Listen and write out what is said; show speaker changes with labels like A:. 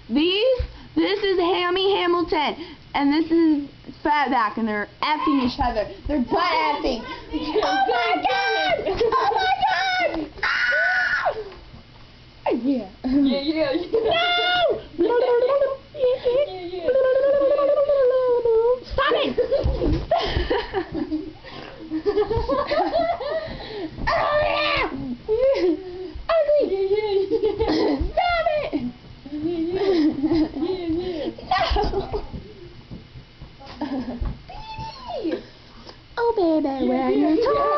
A: This is Hammy Hamilton, and this is Fatback, and they're effing each other. They're butt effing. Oh my god! Oh my god! Ah! Yeah.
B: Yeah.
A: No! Stop it! Oh yeah! Ugly! Stop it! No! Baby! Oh baby, when you talk.